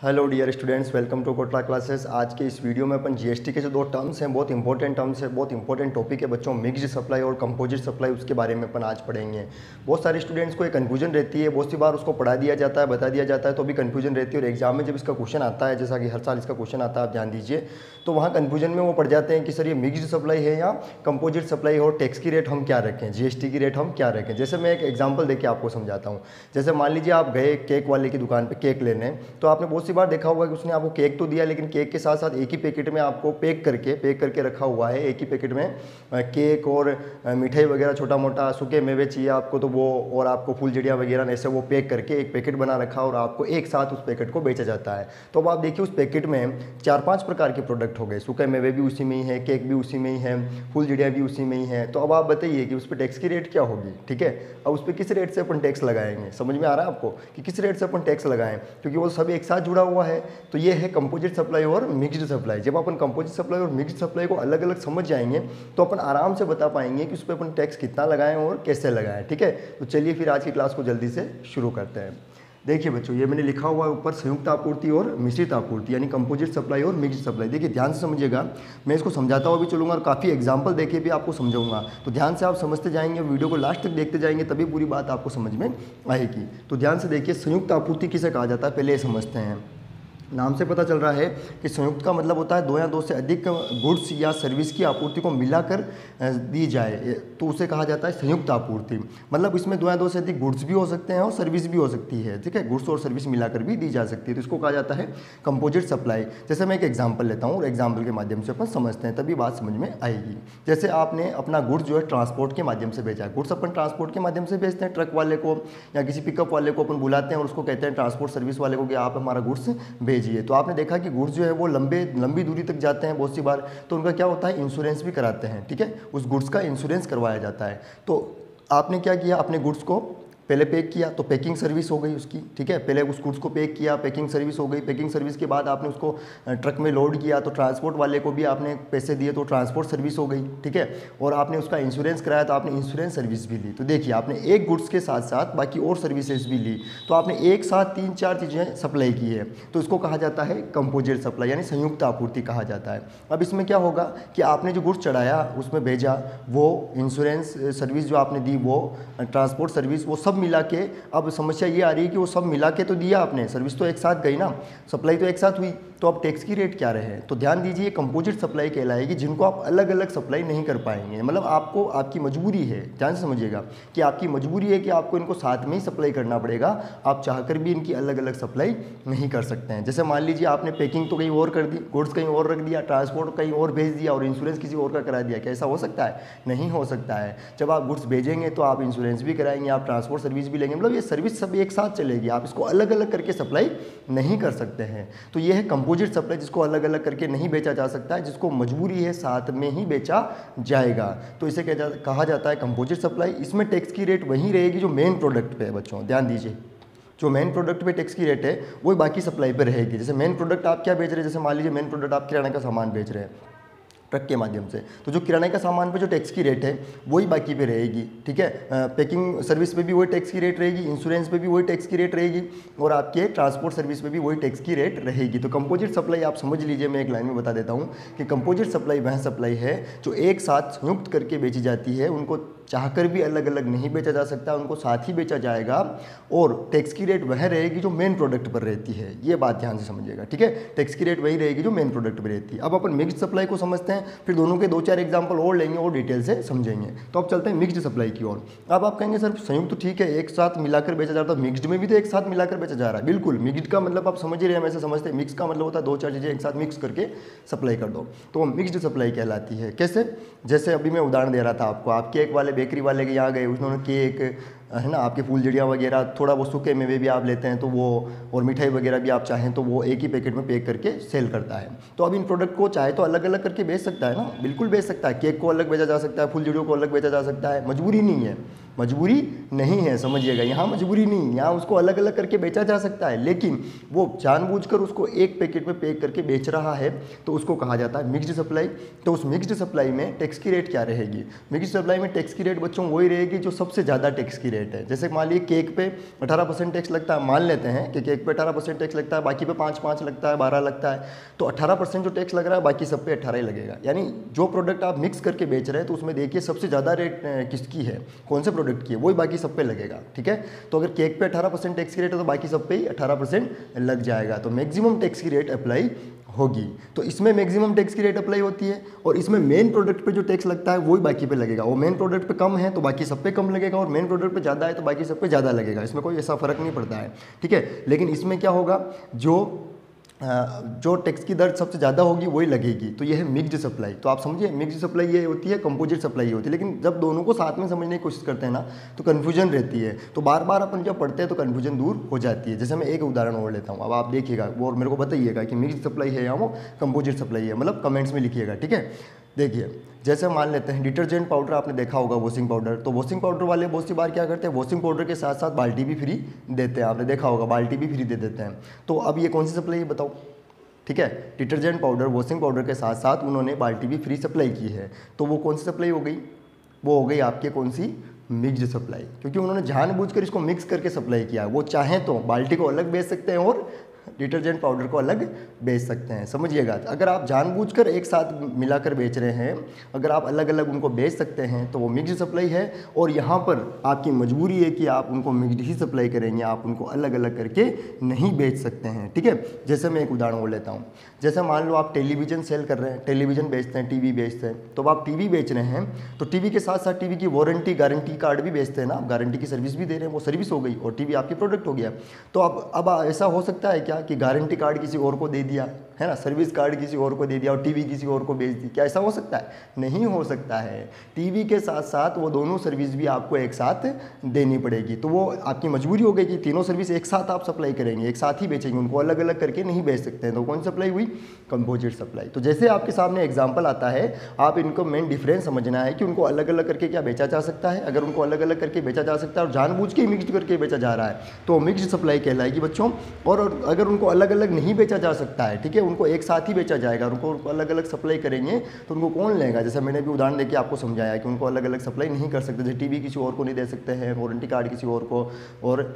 Hello dear students, welcome to Kotla classes. आज के इस वीडियो में अपन जीएसटी के जो दो टर्म्स हैं, बहुत इंपॉर्टेंट टर्म्स है, बहुत इंपॉर्टेंट टॉपिक है बच्चों। मिक्स्ड सप्लाई और कंपोजिट सप्लाई, उसके बारे में अपन आज पढ़ेंगे। बहुत सारे स्टूडेंट्स को एक कन्फ्यूजन रहती है, बहुत सी बार उसको पढ़ा दिया जाता है, बता दिया जाता है, तो भी कन्फ्यूजन रहती है। और एग्जाम में जब इसका क्वेश्चन आता है, जैसा कि हर साल इसका क्वेश्चन आता है, आप ध्यान दीजिए, तो वहाँ कन्फ्यूजन में वो पढ़ जाते हैं कि सर ये मिक्स्ड सप्लाई है या कंपोजिट सप्लाई है, और टैक्स की रेट हम क्या रखें, जीएसटी की रेट हम क्या रखें। जैसे मैं एक एग्जाम्पल देके आपको समझाता हूँ। जैसे मान लीजिए आप गए केक वाले की दुकान पर केक लेने, तो आपने बहुत सी बार देखा होगा कि उसने आपको केक तो दिया, लेकिन केक के साथ साथ एक ही पैकेट में आपको पैक करके रखा हुआ है। एक ही पैकेट में केक और मिठाई वगैरह, छोटा मोटा सूखे मेवे चाहिए आपको तो वो, और आपको फूलझड़ियाँ वगैरह, ऐसे वो पैक करके एक पैकेट बना रखा और आपको एक साथ उस पैकेट को बेचा जाता है। तो अब आप देखिए उस पैकेट में 4-5 प्रकार के प्रोडक्ट हो गए, सूखे मेवे भी उसी में ही है, केक भी उसी में ही है, फूलझड़ियाँ भी उसी में ही है। तो अब आप बताइए कि उस पर टैक्स की रेट क्या होगी। ठीक है, अब उस पर किस रेट से अपन टैक्स लगाएंगे। समझ में आ रहा है आपको कि किस रेट से अपन टैक्स लगाएं, क्योंकि वो सब एक साथ जुड़ा हुआ है। तो ये है कंपोजिट सप्लाई और मिक्स्ड सप्लाई। जब अपन कंपोजिट सप्लाई और मिक्स्ड सप्लाई को अलग अलग समझ जाएंगे तो अपन आराम से बता पाएंगे कि उस पर अपन टैक्स कितना लगाएं और कैसे लगाएं। ठीक है, तो चलिए फिर आज की क्लास को जल्दी से शुरू करते हैं। देखिए बच्चों, ये मैंने लिखा हुआ है ऊपर, संयुक्त आपूर्ति और मिश्रित आपूर्ति, यानी कंपोजिट सप्लाई और मिक्स्ड सप्लाई। देखिए ध्यान से समझिएगा, मैं इसको समझाता हुआ भी चलूंगा और काफ़ी एग्जांपल देके भी आपको समझाऊंगा। तो ध्यान से आप समझते जाएंगे, वीडियो को लास्ट तक देखते जाएंगे, तभी पूरी बात आपको समझ में आएगी। तो ध्यान से देखिए, संयुक्त आपूर्ति किसे कहा जाता है, पहले ये समझते हैं। नाम से पता चल रहा है कि संयुक्त का मतलब होता है दो या दो से अधिक गुड्स या सर्विस की आपूर्ति को मिलाकर दी जाए, तो उसे कहा जाता है संयुक्त आपूर्ति। मतलब इसमें दो या दो से अधिक गुड्स भी हो सकते हैं और सर्विस भी हो सकती है। ठीक है, गुड्स और सर्विस मिलाकर भी दी जा सकती है, तो इसको कहा जाता है कंपोजिट सप्लाई। जैसे मैं एक एग्जाम्पल लेता हूँ और एग्जाम्पल के माध्यम से अपन समझते हैं, तभी बात समझ में आएगी। जैसे आपने अपना गुड्स जो है ट्रांसपोर्ट के माध्यम से भेजा है। गुड्स अपन ट्रांसपोर्ट के माध्यम से भेजते हैं, ट्रक वाले को या किसी पिकअप वाले को अपन बुलाते हैं और उसको कहते हैं ट्रांसपोर्ट सर्विस वाले को कि आप हमारा गुड्स भेजिए। तो आपने देखा कि गुड्स जो है वो लंबी दूरी तक जाते हैं बहुत सी बार, तो उनका क्या होता है, इंश्योरेंस भी कराते हैं। ठीक है, उस गुड्स का इंश्योरेंस करवाया जाता है। तो आपने क्या किया, अपने गुड्स को पहले पैक किया, तो पैकिंग सर्विस हो गई उसकी। ठीक है, पहले उस गुड्स को पैक किया, पैकिंग सर्विस हो गई। पैकिंग सर्विस के बाद आपने उसको ट्रक में लोड किया, तो ट्रांसपोर्ट वाले को भी आपने पैसे दिए, तो ट्रांसपोर्ट सर्विस हो गई। ठीक है, और आपने उसका इंश्योरेंस कराया, तो आपने इंश्योरेंस सर्विस भी ली। तो देखिए, आपने एक गुड्स के साथ साथ बाकी और सर्विसेज भी ली, तो आपने एक साथ 3-4 चीज़ें सप्लाई की है। तो इसको कहा जाता है कंपोजिट सप्लाई, यानी संयुक्त आपूर्ति कहा जाता है। अब इसमें क्या होगा कि आपने जो गुड्स चढ़ाया, उसमें भेजा, वो इंश्योरेंस सर्विस जो आपने दी, वो ट्रांसपोर्ट सर्विस, वो सब मिला के, अब समस्या ये आ रही है कि वो सब मिला के तो दिया आपने, सर्विस तो एक साथ गई ना, सप्लाई तो एक साथ हुई, तो अब टैक्स की रेट क्या रहे। तो ध्यान दीजिए, कंपोजिट सप्लाई कहलाएगी जिनको आप अलग अलग सप्लाई नहीं कर पाएंगे। मतलब आपको, आपकी मजबूरी है, ध्यान से समझिएगा कि आपकी मजबूरी है कि आपको इनको साथ में ही सप्लाई करना पड़ेगा। आप चाहकर भी इनकी अलग अलग सप्लाई नहीं कर सकते हैं। जैसे मान लीजिए आपने पैकिंग तो कहीं और कर दी, गुड्स कहीं और रख दिया, ट्रांसपोर्ट कहीं और भेज दिया और इंश्योरेंस किसी और का करा दिया। क्या ऐसा हो सकता है? नहीं हो सकता है। जब आप गुड्स भेजेंगे तो आप इंश्योरेंस भी कराएंगे, आप ट्रांसपोर्ट सर्विस भी लेंगे, मतलब ये सर्विस सब एक साथ चलेगी। आप इसको अलग अलग करके सप्लाई नहीं कर सकते हैं। तो ये है कंपोजिट सप्लाई, जिसको अलग अलग करके नहीं बेचा जा सकता है, जिसको मजबूरी है साथ में ही बेचा जाएगा। तो इसे कहा जाता है कंपोजिट सप्लाई। इसमें टैक्स की रेट वही रहेगी जो मेन प्रोडक्ट पे है बच्चों, ध्यान दीजिए। जो मेन प्रोडक्ट पे टैक्स की रेट है वही बाकी सप्लाई पे रहेगी। जैसे मेन प्रोडक्ट आप क्या बेच रहे हैं, जैसे मान लीजिए मेन प्रोडक्ट आप किराना का सामान बेच रहे हैं ट्रक के माध्यम से, तो जो किराने का सामान पे जो टैक्स की रेट है वही बाकी पे रहेगी। ठीक है, पैकिंग सर्विस पे भी वही टैक्स की रेट रहेगी, इंश्योरेंस पे भी वही टैक्स की रेट रहेगी, और आपके ट्रांसपोर्ट सर्विस पे भी वही टैक्स की रेट रहेगी। तो कंपोजिट सप्लाई आप समझ लीजिए, मैं एक लाइन में बता देता हूँ कि कंपोजिट सप्लाई वह सप्लाई है जो एक साथ संयुक्त करके बेची जाती है। उनको चाहकर भी अलग अलग नहीं बेचा जा सकता, उनको साथ ही बेचा जाएगा, और टैक्स की रेट वह रहेगी जो मेन प्रोडक्ट पर रहती है। ये बात ध्यान से समझिएगा। ठीक है, टैक्स की रेट वही रहेगी जो मेन प्रोडक्ट पर रहती है। अब अपन मिक्स्ड सप्लाई को समझते हैं, फिर दोनों के 2-4 एग्जाम्पल और लेंगे और डिटेल से समझेंगे। तो अब चलते हैं मिक्स्ड सप्लाई की ओर। अब आप कहेंगे सर संयुक्त तो ठीक है, एक साथ मिलाकर बेचा जा रहा है, मिक्स्ड में भी तो एक साथ मिलाकर बेचा जा रहा है। बिल्कुल, मिक्स्ड का मतलब आप समझ ही रहे हैं, वैसे समझते हैं। मिक्स का मतलब होता है 2-4 चीज़ें एक साथ मिक्स करके सप्लाई कर दो, तो मिक्स्ड सप्लाई कहलाती है। कैसे? जैसे अभी मैं उदाहरण दे रहा था आपको, आप केक वाले बेकरी वाले के यहाँ गए, उन्होंने केक है ना, आपके फूलझड़ियाँ वगैरह, थोड़ा वो सूखे मेवे भी आप लेते हैं तो वो, और मिठाई वगैरह भी आप चाहें तो वो एक ही पैकेट में पैक करके सेल करता है। तो अब इन प्रोडक्ट को चाहे तो अलग अलग करके बेच सकता है ना, बिल्कुल बेच सकता है। केक को अलग बेचा जा सकता है, फूलझड़ियों को अलग बेचा जा सकता है, मजबूरी नहीं है। मजबूरी नहीं है, समझिएगा, यहाँ मजबूरी नहीं, यहाँ उसको अलग अलग करके बेचा जा सकता है, लेकिन वो जानबूझकर उसको एक पैकेट में पैक करके बेच रहा है तो उसको कहा जाता है मिक्स्ड सप्लाई। तो उस मिक्स्ड सप्लाई में टैक्स की रेट क्या रहेगी? मिक्स्ड सप्लाई में टैक्स की रेट बच्चों वही रहेगी जो सबसे ज़्यादा टैक्स की रेट है। जैसे मान लीजिए केक पे 18% टैक्स लगता है, मान लेते हैं कि केक पे 18% टैक्स लगता है, बाकी पे 5 लगता है, 12 लगता है, तो 18% जो टैक्स लग रहा है बाकी सब पे 18 ही लगेगा। यानी जो प्रोडक्ट आप मिक्स करके बेच रहे हैं तो उसमें देखिए सबसे ज़्यादा रेट किसकी है, कौन से प्रोडक्ट की है, वही बाकी सब पे लगेगा, ठीक है। तो अगर केक पे 18% टैक्स की रेट है तो बाकी सब पे ही 18% लग जाएगा, तो मैक्सिमम टैक्स की रेट अप्लाई होगी। तो इसमें मैक्सिमम टैक्स की रेट अप्लाई होती है और इसमें मेन प्रोडक्ट पे जो टैक्स लगता है वही बाकी पे लगेगा। वो मेन प्रोडक्ट पे कम है तो बाकी सब पे कम लगेगा और मेन प्रोडक्ट पे ज़्यादा है तो बाकी सब पे ज़्यादा लगेगा। इसमें कोई ऐसा फर्क नहीं पड़ता है, ठीक है। लेकिन इसमें क्या होगा, जो टैक्स की दर सबसे ज़्यादा होगी वही लगेगी। तो ये है मिक्स्ड सप्लाई। तो आप समझिए मिक्स्ड सप्लाई ये होती है, कंपोजिट सप्लाई ये होती है। लेकिन जब दोनों को साथ में समझने की कोशिश करते हैं ना तो कन्फ्यूजन रहती है, तो बार बार अपन जब पढ़ते हैं तो कन्फ्यूजन दूर हो जाती है। जैसे मैं एक उदाहरण और लेता हूँ, अब आप देखिएगा वो और मेरे को बताइएगा कि मिक्स्ड सप्लाई है या वो कंपोजिट सप्लाई है, मतलब कमेंट्स में लिखिएगा, ठीक है। देखिए जैसे मान लेते हैं डिटर्जेंट पाउडर आपने देखा होगा, वॉशिंग पाउडर, तो वॉशिंग पाउडर वाले बहुत सी बार क्या करते हैं, वॉशिंग पाउडर के साथ साथ बाल्टी भी फ्री देते हैं, आपने देखा होगा बाल्टी भी फ्री दे देते हैं। तो अब ये कौन सी सप्लाई है बताओ, ठीक है। डिटर्जेंट पाउडर, वॉशिंग पाउडर के साथ साथ उन्होंने बाल्टी भी फ्री सप्लाई की है, तो वो कौन सी सप्लाई हो गई, वो हो गई आपके कौन सी, मिक्स्ड सप्लाई, क्योंकि उन्होंने जानबूझकर इसको मिक्स करके सप्लाई किया। वो चाहें तो बाल्टी को अलग बेच सकते हैं और डिटर्जेंट पाउडर को अलग बेच सकते हैं, समझिएगा। अगर आप जानबूझकर एक साथ मिलाकर बेच रहे हैं, अगर आप अलग अलग उनको बेच सकते हैं तो वो मिक्स्ड सप्लाई है। और यहाँ पर आपकी मजबूरी है कि आप उनको मिक्स्ड ही सप्लाई करेंगे, आप उनको अलग अलग करके नहीं बेच सकते हैं, ठीक है। जैसे मैं एक उदाहरण और लेता हूँ, जैसे मान लो आप टेलीविज़न सेल कर रहे हैं, टेलीविज़न बेचते हैं, टीवी बेचते हैं, तो आप टीवी बेच रहे हैं तो टीवी के साथ साथ टीवी की वारंटी गारंटी कार्ड भी बेचते हैं ना, आप गारंटी की सर्विस भी दे रहे हैं, वो सर्विस हो गई और टीवी आपकी प्रोडक्ट हो गया। तो अब ऐसा हो सकता है क्या कि गारंटी कार्ड किसी और को दे दिया है ना, सर्विस कार्ड किसी और को दे दिया और टीवी किसी और को बेच दी, क्या ऐसा हो सकता है? नहीं हो सकता है। टीवी के साथ साथ वो दोनों सर्विस भी आपको एक साथ देनी पड़ेगी। तो वो आपकी मजबूरी हो गई कि तीनों सर्विस एक साथ आप सप्लाई करेंगे, एक साथ ही बेचेंगे, उनको अलग अलग करके नहीं बेच सकते हैं। तो कौन सप्लाई हुई, कंपोजिट सप्लाई। तो जैसे आपके सामने एग्जाम्पल आता है, आप इनको मेन डिफरेंस समझना है कि उनको अलग अलग करके क्या बेचा जा सकता है। अगर उनको अलग अलग करके बेचा जा सकता है और जानबूझ के मिक्स करके बेचा जा रहा है तो मिक्स्ड सप्लाई कहलाएगी बच्चों। और अगर उनको अलग अलग नहीं बेचा जा सकता है, ठीक है, उनको एक साथ ही बेचा जाएगा, उनको अलग अलग सप्लाई करेंगे तो उनको कौन लेगा। जैसे मैंने भी उदाहरण देके आपको समझाया कि उनको अलग अलग सप्लाई नहीं कर सकते, जैसे टीवी किसी और को नहीं दे सकते हैं, वारंटी कार्ड किसी और को और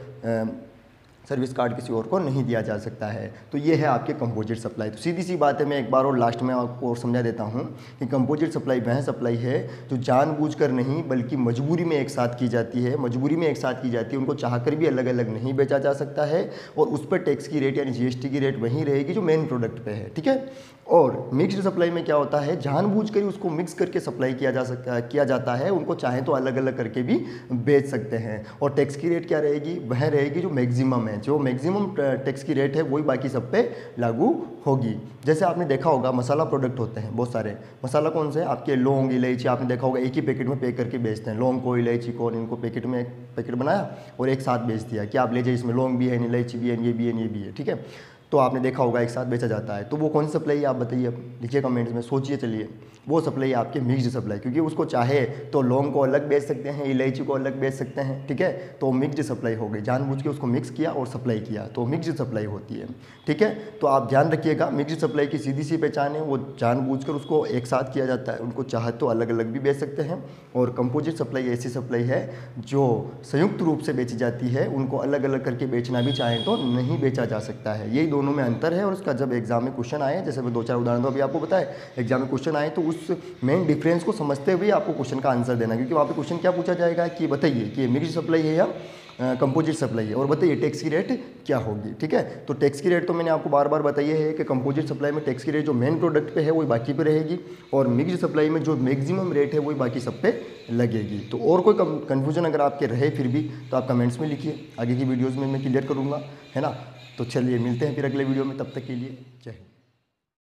सर्विस कार्ड किसी और को नहीं दिया जा सकता है। तो ये है आपके कंपोजिट सप्लाई। तो सीधी सी बात है, मैं एक बार और लास्ट में आपको और समझा देता हूँ कि कंपोजिट सप्लाई वह सप्लाई है जो जानबूझकर नहीं बल्कि मजबूरी में एक साथ की जाती है, मजबूरी में एक साथ की जाती है, उनको चाहकर भी अलग अलग नहीं बेचा जा सकता है और उस पर टैक्स की रेट यानी जीएसटी की रेट वहीं रहेगी जो मेन प्रोडक्ट पे है, ठीक है। और मिक्स्ड सप्लाई में क्या होता है, जानबूझकर ही उसको मिक्स करके सप्लाई किया जाता है, उनको चाहे तो अलग अलग करके भी बेच सकते हैं। और टैक्स की रेट क्या रहेगी, वह रहेगी जो मैक्सिमम है, जो मैक्सिमम टैक्स की रेट है वही बाकी सब पे लागू होगी। जैसे आपने देखा होगा मसाला प्रोडक्ट होते हैं बहुत सारे, मसाला कौन से, आपके लौंग इलायची, आपने देखा होगा एक ही पैकेट में पैक करके बेचते हैं, लौंग को इलायची को, इनको पैकेट में एक पैकेट बनाया और एक साथ बेच दिया कि आप ले जाइए, इसमें लौंग भी है, इलायची भी है, ये भी है, ये भी है, ठीक है। तो आपने देखा होगा एक साथ बेचा जाता है। तो वो कौन सी सप्लाई है आप बताइए, लिखिए कमेंट्स में, सोचिए, चलिए। वो सप्लाई है आपके मिक्स्ड सप्लाई, क्योंकि उसको चाहे तो लौंग को अलग बेच सकते हैं, इलायची को अलग बेच सकते हैं, ठीक है। तो मिक्स्ड सप्लाई हो गई, जानबूझ के उसको मिक्स किया और सप्लाई किया, तो मिक्स्ड सप्लाई होती है, ठीक है। तो आप ध्यान रखिएगा, मिक्स्ड सप्लाई की सीधी सी पहचान है, वो जानबूझकर उसको एक साथ किया जाता है, उनको चाहे तो अलग अलग भी बेच सकते हैं। और कंपोजिट सप्लाई ऐसी सप्लाई है जो संयुक्त रूप से बेची जाती है, उनको अलग अलग करके बेचना भी चाहें तो नहीं बेचा जा सकता है। यही दोनों में अंतर है। और उसका जब एग्जाम में क्वेश्चन आए, जैसे मैं 2-4 उदाहरण तो अभी आपको बताए, एग्जाम में क्वेश्चन आए तो उस मेन डिफरेंस को समझते हुए आपको क्वेश्चन का आंसर देना, क्योंकि वहाँ पे क्वेश्चन क्या पूछा जाएगा कि बताइए कि ये मिक्स्ड सप्लाई है या कंपोजिट सप्लाई है, और बताइए टैक्स की रेट क्या होगी, ठीक है। तो टैक्स की रेट तो मैंने आपको बार बार बताई है कि कंपोजिट सप्लाई में टैक्स की रेट जो मेन प्रोडक्ट पे है वही बाकी पे रहेगी, और मिक्स्ड सप्लाई में जो मैक्सिमम रेट है वही बाकी सब पे लगेगी। तो और कोई कन्फ्यूजन अगर आपके रहे फिर भी तो आप कमेंट्स में लिखिए, आगे की वीडियोज़ में मैं क्लियर करूँगा, है ना। तो चलिए मिलते हैं फिर अगले वीडियो में, तब तक के लिए जय हिंद।